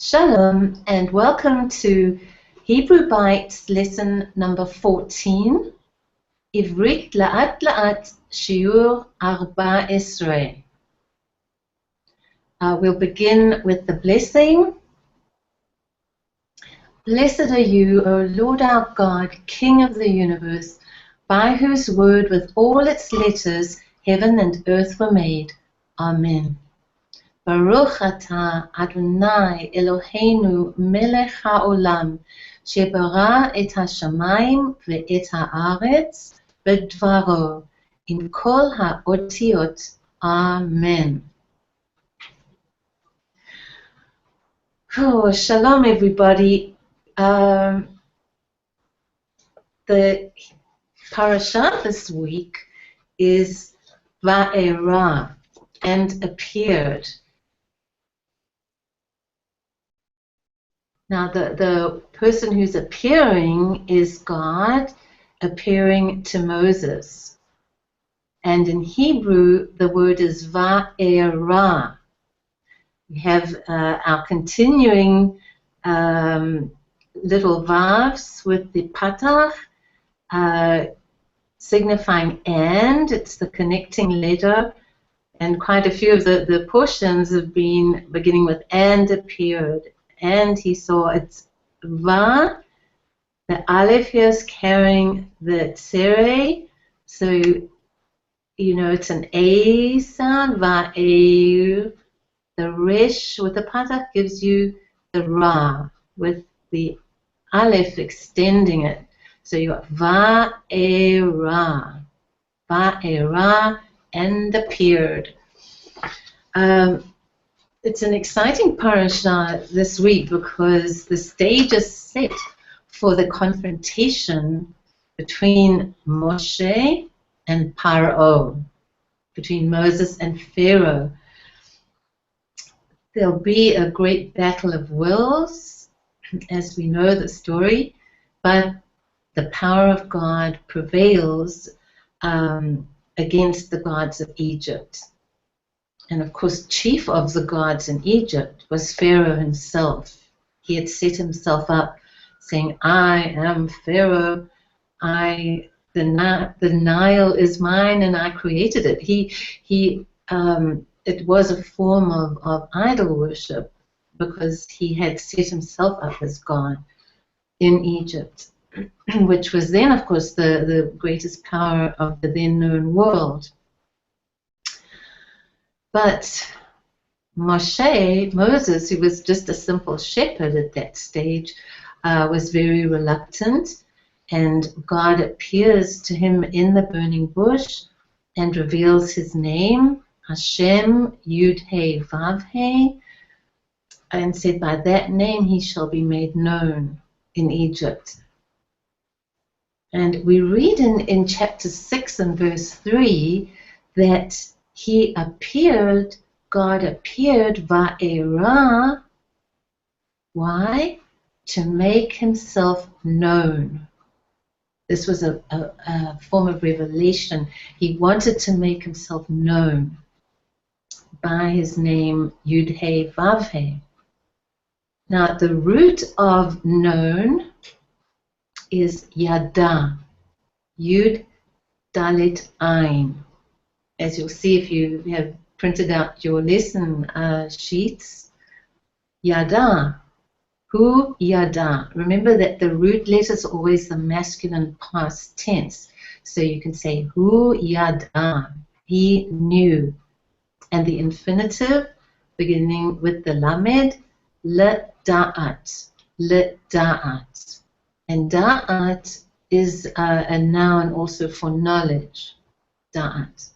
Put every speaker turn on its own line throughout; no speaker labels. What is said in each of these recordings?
Shalom and welcome to Hebrew Bytes lesson number 14, Ivrit La'at La'at Shiur 14. We'll begin with the blessing. Blessed are you, O Lord our God, King of the universe, by whose word with all its letters heaven and earth were made. Amen. Baruch atah Adonai Eloheinu melech haolam shebara et hashamayim ve'et haaretz bedvaro im kol haotiot. Amen. Oh, shalom everybody. The parasha this week is Va'era, and appeared. Now, the person who's appearing is God appearing to Moses. And in Hebrew, the word is Va'era. We have our continuing little vavs with the patach, signifying and. It's the connecting letter. And quite a few of the portions have been beginning with and appeared. And he saw it's Va. The Aleph here is carrying the Tsere. So, you know, it's an A sound, Va'eu. The Resh with the Patach gives you the Ra, with the Aleph extending it. So you got Va'era. Va'era and appeared. It's an exciting parasha this week because the stage is set for the confrontation between Moshe and Paro, between Moses and Pharaoh. There'll be a great battle of wills, as we know the story, but the power of God prevails against the gods of Egypt. And of course, chief of the gods in Egypt was Pharaoh himself. He had set himself up saying, I am Pharaoh, the Nile is mine and I created it. It was a form of idol worship because he had set himself up as God in Egypt, which was then, of course, the greatest power of the then known world. But Moses, who was just a simple shepherd at that stage, was very reluctant, and God appears to him in the burning bush and reveals his name, Hashem Yud-He Vav-He, and said, by that name he shall be made known in Egypt. And we read in chapter 6 and verse 3 that God appeared Va'era. Why? To make himself known. This was a form of revelation. He wanted to make himself known by his name Yud-He Vav-He. Now, the root of known is Yada, Yud Dalet Ain. As you'll see if you have printed out your lesson sheets, Yada, Hu Yada. Remember that the root letter is always the masculine past tense. So you can say Hu Yada, he knew. And the infinitive, beginning with the Lamed, L'da'at, L'da'at. And Da'at is a noun also for knowledge, Da'at.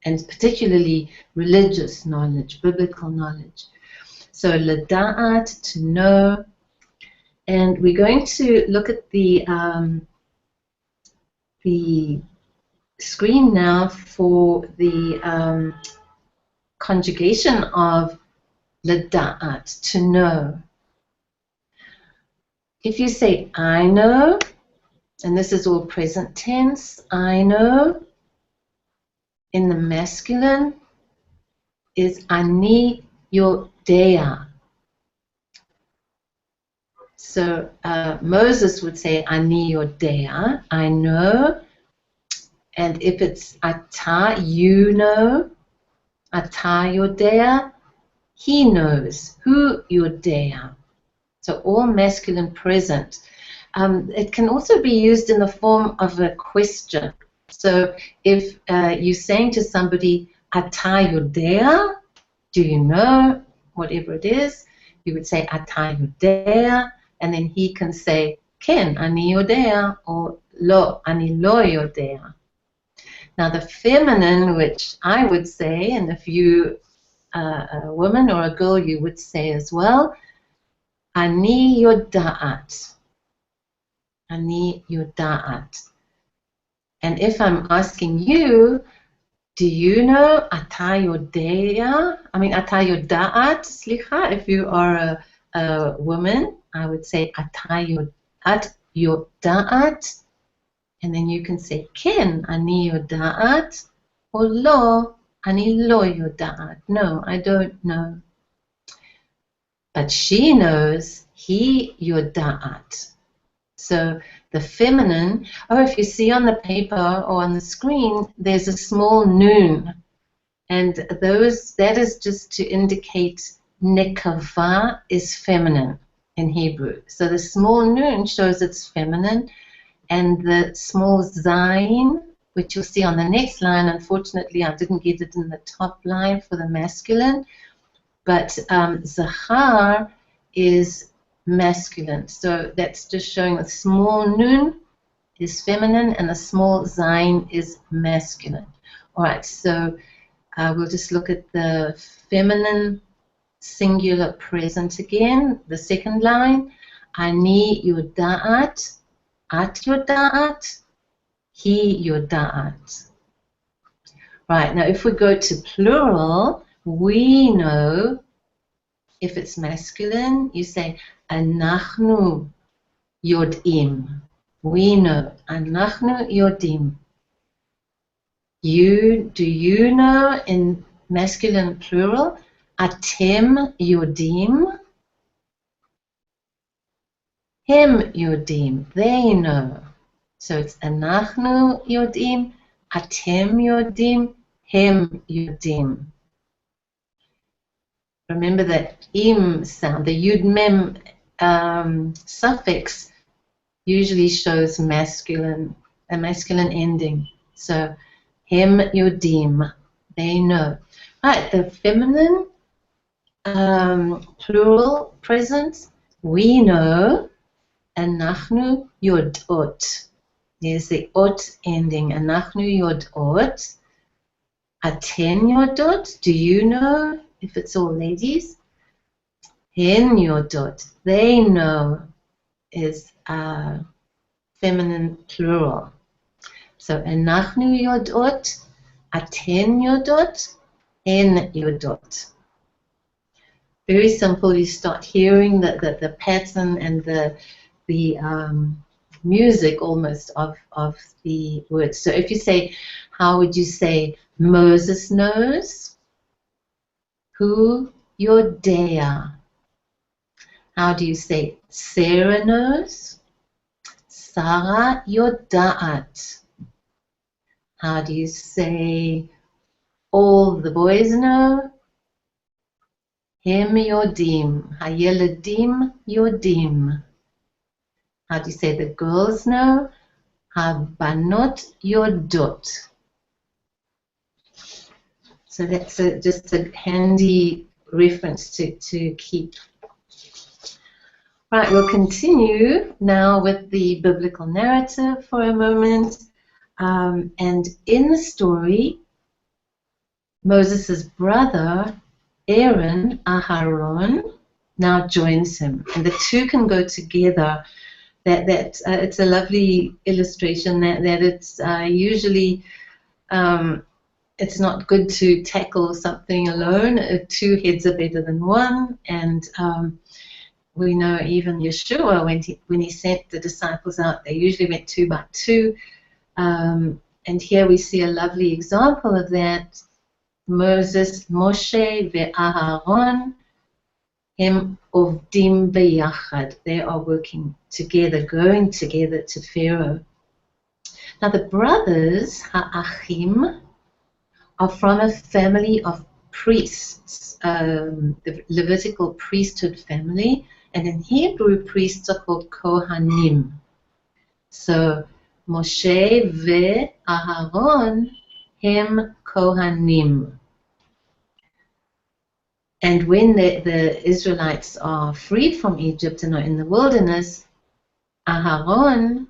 And particularly religious knowledge, biblical knowledge. So L'da'at, to know. And we're going to look at the screen now for the conjugation of L'da'at, to know. If you say I know, and this is all present tense, I know, in the masculine is Ani Yodea. So Moses would say, Ani yodea, I know. And if it's ata, you know, ata yodea, he knows, hu yodea. So all masculine present. It can also be used in the form of a question. So if you're saying to somebody, ata yodea, do you know, whatever it is, you would say, ata yodea, and then he can say, ken, ani yodea, or lo, ani lo yodea. Now the feminine, which I would say, and if you, a woman or a girl, you would say as well, ani yoda'at. Ani yoda'at. And if I'm asking you, do you know ata yodea? I mean, ata yoda'at, slicha. If you are a woman, I would say ata yoda'at. And then you can say ken, ani yoda'at, or lo, ani lo yoda'at. No, I don't know. But she knows, he yoda'at. So the feminine, if you see on the paper or on the screen, there's a small noon. And that is just to indicate nekava is feminine in Hebrew. So the small noon shows it's feminine, and the small zayin, which you'll see on the next line, unfortunately I didn't get it in the top line for the masculine, but zachar is masculine. So that's just showing the small nun is feminine and the small zayin is masculine. All right, so we'll just look at the feminine singular present again. The second line, ani yoda'at, at yoda'at, he yoda'at. Right, now if we go to plural, we know. If it's masculine, you say anachnu yodim. We know. Anachnu yodim. Do you know in masculine plural? Atem yodim. Hem yodim. They know. So it's anachnu yodim, atem yodim, hem yodim. Remember that im sound, the yud mem suffix usually shows masculine, a masculine ending. So hem yodim, they know. Right, the feminine plural present, we know, anachnu yodot. There's the ot ending, anachnu yodot. Aten yodot, do you know? If it's all ladies, hen yodot, they know, is feminine plural. So anachnu yodot, aten yodot, hen yodot. Very simple. You start hearing the pattern and the music almost of the words. So if you say, how would you say Moses knows? Hu yodea. How do you say Sarah knows? Sarah yoda'at. How do you say all the boys know? Hem yodim. Hayeladim yodim. How do you say the girls know? Habanot yodot. So that's just a handy reference to keep. Right, we'll continue now with the biblical narrative for a moment. And in the story, Moses' brother, Aaron, Aharon, now joins him. And the two can go together. It's a lovely illustration that it's usually it's not good to tackle something alone. Two heads are better than one, and we know even Yeshua, when he sent the disciples out, they usually went 2 by 2. And here we see a lovely example of that. Moses, Moshe, ve'Aharon, Hem ovdim beyachad. They are working together, going together to Pharaoh. Now the brothers, ha'achim, are from a family of priests, the Levitical priesthood family, and in Hebrew, priests are called Kohanim. So Moshe ve Aharon hem Kohanim. And when the Israelites are freed from Egypt and are in the wilderness, Aharon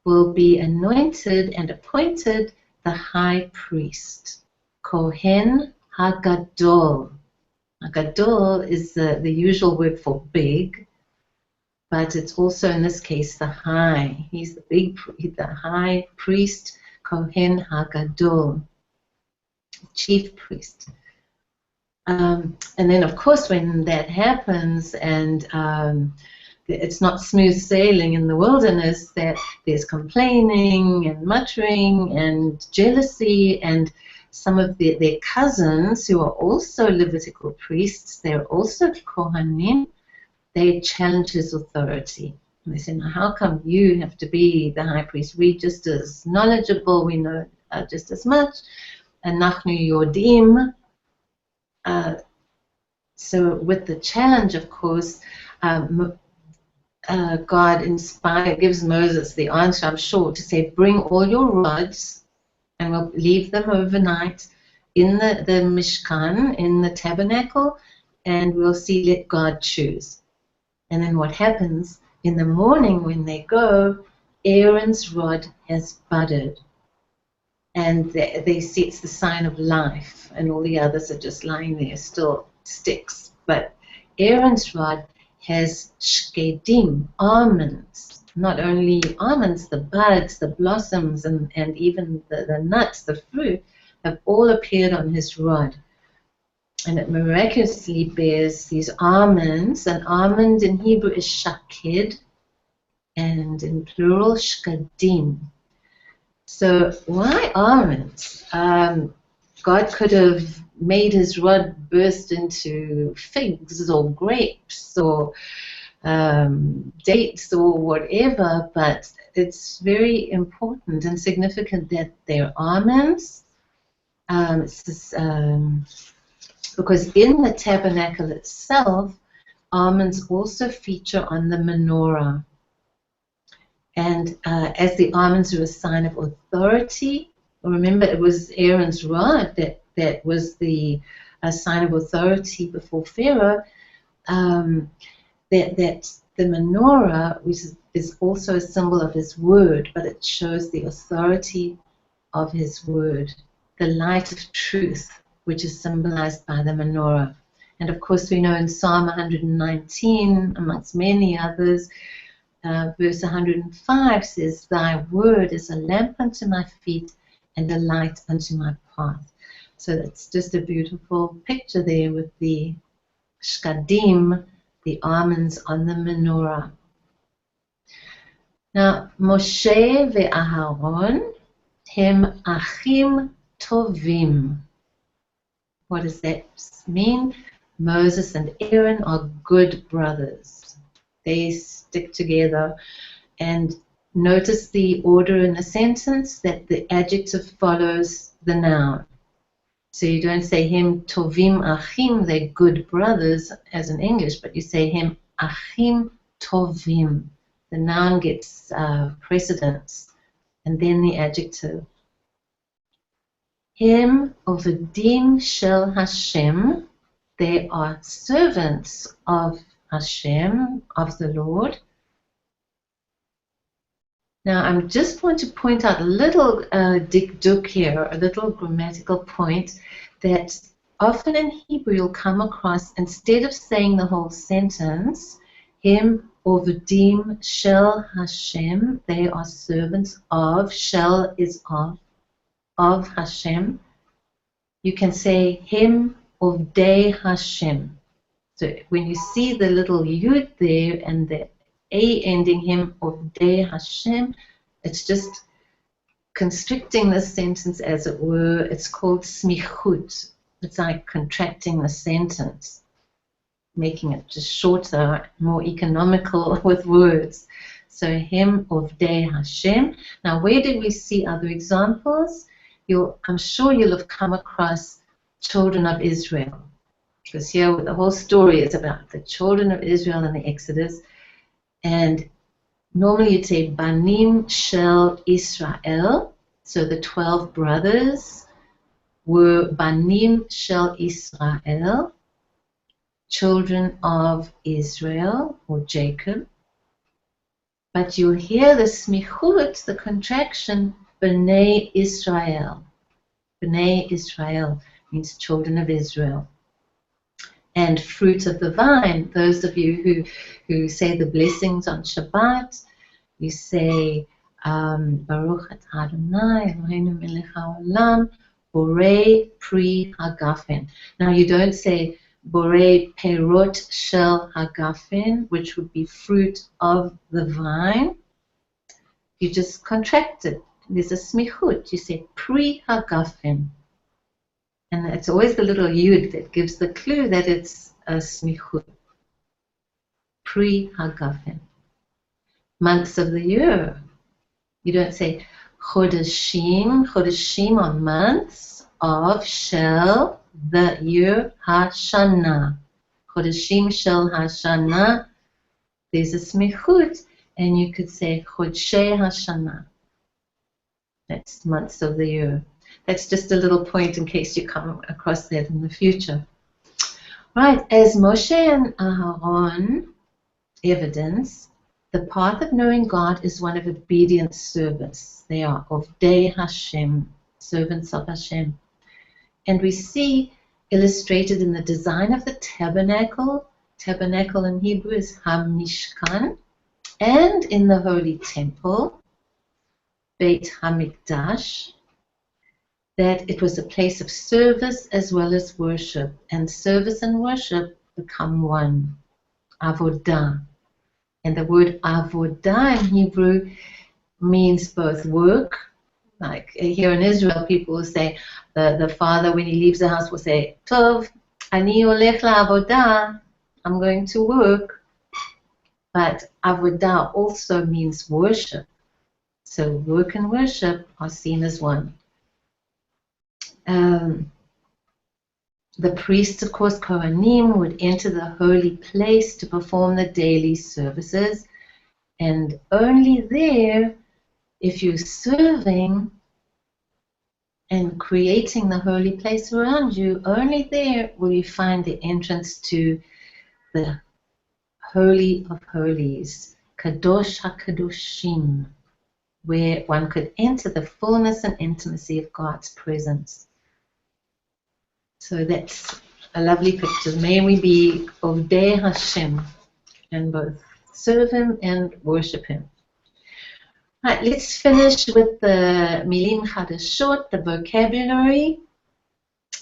will be anointed and appointed the high priest, Kohen HaGadol. HaGadol is the usual word for big, but it's also in this case the high. He's the high priest, Kohen HaGadol, chief priest. And then, of course, when that happens and it's not smooth sailing in the wilderness, that there's complaining and muttering and jealousy, and some of their cousins who are also Levitical priests, they're also Kohanim, they challenge his authority. And they say, now, how come you have to be the high priest? We're just as knowledgeable, we know just as much. And Nachnu Yodim. So with the challenge, of course, God gives Moses the answer, I'm sure, to say, bring all your rods and we'll leave them overnight in the Mishkan, in the tabernacle, and we'll see, let God choose. And then what happens, in the morning when they go, Aaron's rod has budded. And they see it's the sign of life, and all the others are just lying there, still sticks. But Aaron's rod has shkedim, almonds. Not only almonds, the buds, the blossoms, and even the nuts, the fruit, have all appeared on his rod. And it miraculously bears these almonds. An almond in Hebrew is shaked, and in plural, shkedim. So why almonds? God could have made his rod burst into figs or grapes or dates or whatever, but it's very important and significant that they're almonds. Because in the tabernacle itself, almonds also feature on the menorah. And as the almonds are a sign of authority, remember it was Aaron's rod that was the sign of authority before Pharaoh, that the menorah, which is also a symbol of his word, but it shows the authority of his word, the light of truth, which is symbolized by the menorah. And of course we know in Psalm 119, amongst many others, verse 105 says, thy word is a lamp unto my feet and a light unto my path. So that's just a beautiful picture there with the shkadim, the almonds on the menorah. Now, Moshe ve'Aharon hem achim tovim. What does that mean? Moses and Aaron are good brothers. They stick together. And notice the order in the sentence, that the adjective follows the noun. So you don't say him tovim achim, they're good brothers, as in English, but you say him achim tovim. The noun gets precedence, and then the adjective. Him ovadim shel Hashem, they are servants of Hashem, of the Lord. Now, I just want to point out a little dikduk here, a little grammatical point, that often in Hebrew you'll come across, instead of saying the whole sentence, him ovadim shel Hashem, they are servants of, shel is of Hashem. You can say him ovdei Hashem. So when you see the little yud there and the a ending him ovdei Hashem, it's just constricting the sentence, as it were. It's called smichut. It's like contracting the sentence. making it just shorter, more economical with words. So Hem Ovdei Hashem. Now, where did we see other examples? I'm sure you'll have come across children of Israel, because here the whole story is about the children of Israel and the Exodus. And normally you'd say Banim Shel Israel. So the 12 brothers were Banim Shel Israel, children of Israel or Jacob. But you'll hear the smichut, the contraction, B'nai Israel. B'nai Israel means children of Israel. And fruit of the vine, those of you who say the blessings on Shabbat, you say, Baruch atah Adonai, Eloheinu melech haolam, borei pri hagafen. Now you don't say borei perot shel hagafen, which would be fruit of the vine. You just contract it. There's a smichut. You say pri hagafen. And it's always the little yud that gives the clue that it's a smichut. Pri hagafen. Months of the year. You don't say chodeshim. Chodeshim are months of shel, the year, hashana. Chodeshim shel hashana. There's a smichut, and you could say chodshei hashana. That's months of the year. That's just a little point in case you come across that in the future. Right, as Moshe and Aharon evidence, the path of knowing God is one of obedient service. They are Ovdei Hashem, servants of Hashem. And we see illustrated in the design of the tabernacle. Tabernacle in Hebrew is HaMishkan. And in the Holy Temple, Beit HaMikdash, that it was a place of service as well as worship. And service and worship become one. Avodah. And the word avodah in Hebrew means both work. Like here in Israel, people will say, the father, when he leaves the house, will say, Tov, ani olech la'avodah, I'm going to work. But avodah also means worship. So work and worship are seen as one. The priests, of course, Kohanim, would enter the holy place to perform the daily services. And only there, if you're serving and creating the holy place around you, only there will you find the entrance to the Holy of Holies, Kadosh HaKadoshim, where one could enter the fullness and intimacy of God's presence. So that's a lovely picture. May we be Ovdei Hashem and both serve Him and worship Him. Right, let's finish with the Milim Chadashot, the vocabulary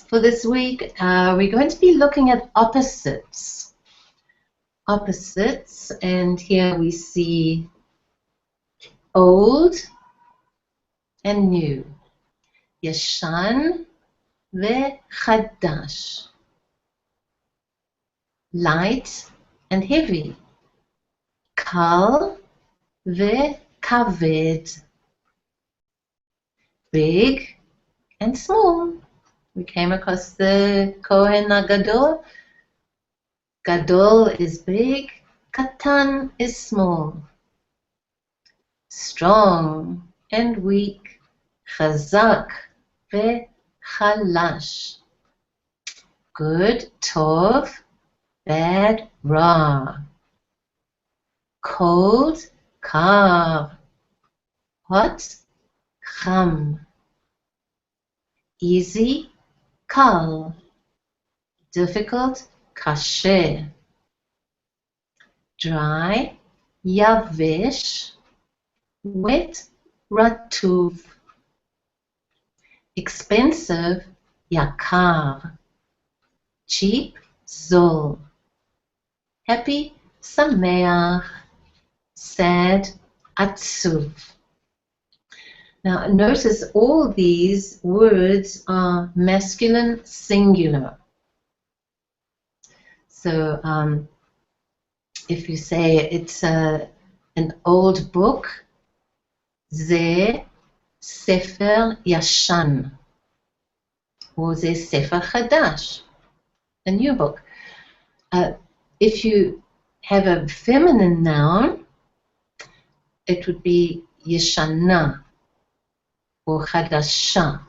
for this week. We're going to be looking at opposites. Opposites, and here we see old and new. Yashan ve-chadash. Light and heavy. Kal ve-kaved. Big and small. We came across the Kohen HaGadol. Gadol is big, Katan is small. Strong and weak, Chazak ve-chalash. Good, Tov, bad, Ra. Cold, Kar. Hot, Cham. Easy, Kal. Difficult, Kasher. Dry, Yavesh. Wet, Ratuv. Expensive, Yakar. Cheap, Zol. Happy, Sameach. Sad, Atzuv. Now notice all these words are masculine singular. So if you say it's an old book, זה ספר ישן, or זה ספר חדש, a new book. If you have a feminine noun, it would be ישנה or חדשה,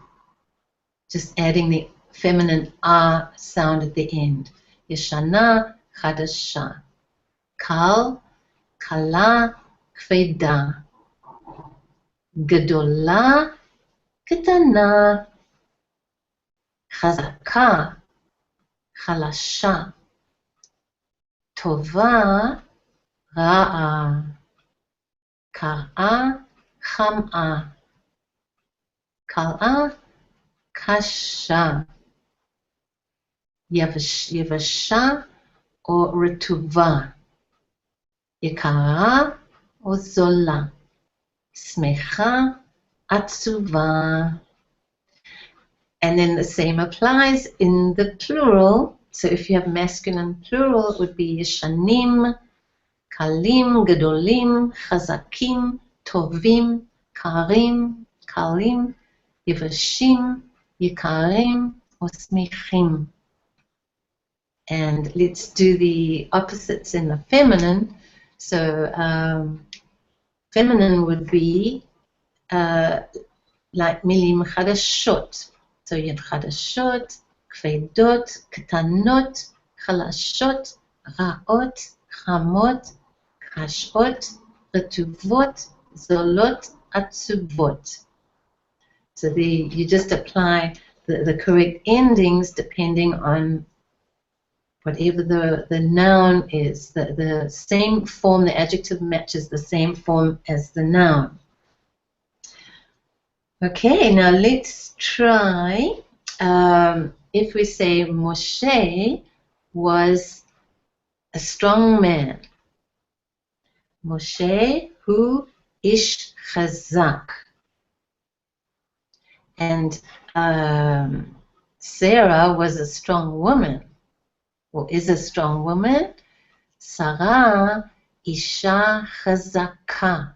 just adding the feminine R sound at the end. ישנה, חדשה. קל, קלה, כבדה. גדולה, קטנה. חזקה, חלשה. טובה, רעה. קראה, חמאה. קלעה, קשה. יבשה או רטובה. יקרה או זולה. שמחה, עצובה. And then the same applies in the plural. So if you have masculine plural, it would be ישנים, קלים, גדולים, חזקים, טובים, קרים, קלים, יבשים, יקרים, או שמחים. And let's do the opposites in the feminine. So feminine would be like מילים חדשות. So you have חדשות, כבדות, קטנות, חלשות, רעות, חמות, קשות, רטובות, זולות, עצובות. So you just apply the correct endings depending on whatever the noun is. The same form, the adjective matches the same form as the noun. Okay, now let's try. If we say Moshe was a strong man. Moshe hu ish chazak. And Sarah was a strong woman, or is a strong woman. Sarah isha chazaka.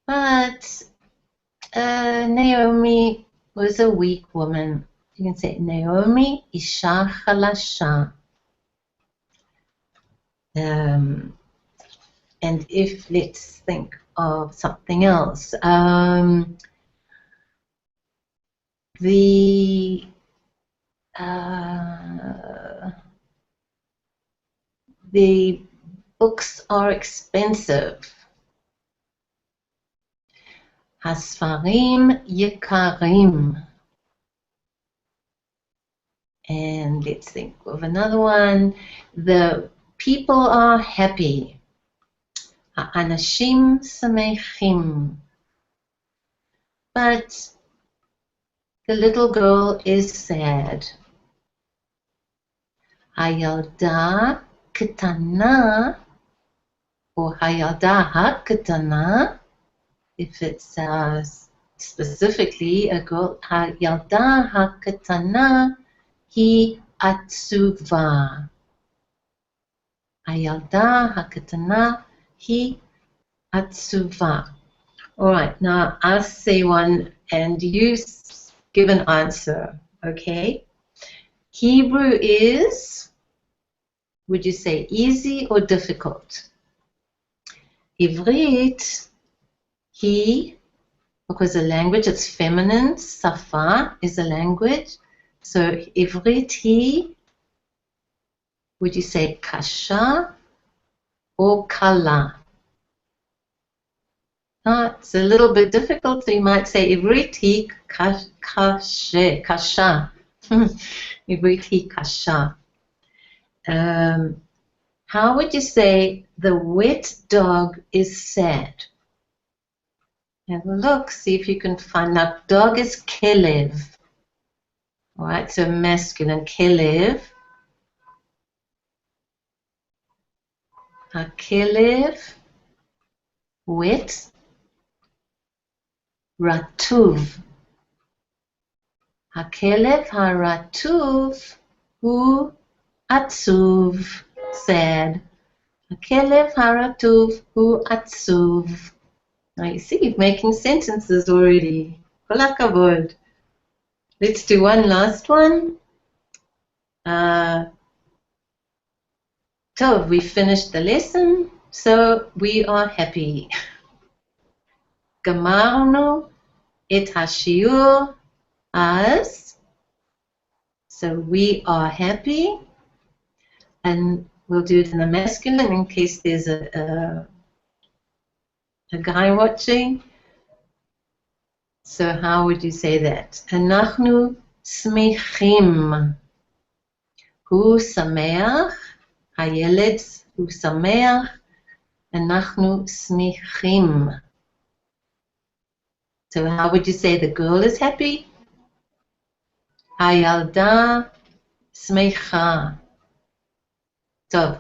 But Naomi was a weak woman. You can say Naomi isha chalasha. And if, let's think of something else. The books are expensive. הספרים יקרים. And let's think of another one. The people are happy. האנשים שמחים. But the little girl is sad. הילדה קטנה, or הילדה הקטנה, if it's specifically a girl, הילדה הקטנה היא עצובה. הילדה הקטנה היא עצובה. All right, now I'll say one and you give an answer, okay? Hebrew is, would you say easy or difficult? Ivrit, he, because the language, it's feminine, safa is a language. So Ivrit, he, would you say kasha or kala? It's a little bit difficult, so you might say Ivrit, he, kasha. Ivrit, he, kasha. How would you say the wet dog is sad? Have a look, see if you can find out. Dog is kelev. All right, so masculine, kelev. Kelev, wet. Ratuv. הכלב הרטוב הוא עצוב, sad. הכלב הרטוב הוא עצוב. Now you see, you're making sentences already. כל הכבוד. Let's do one last one. So we finished the lesson, so we are happy. גמרנו את השיעור אז. So we are happy. And we'll do it in the masculine in case there's a guy watching. So how would you say that? אנחנו שמחים. הוא שמח. הילד הוא שמח. אנחנו שמחים. So how would you say the girl is happy? הילדה שמחה. טוב.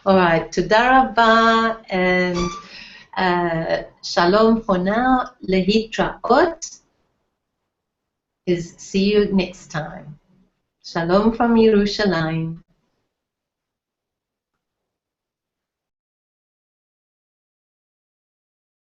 Alright, תודה רבה and שלום for now. להתראות is see you next time. Shalom from Yerushalayim.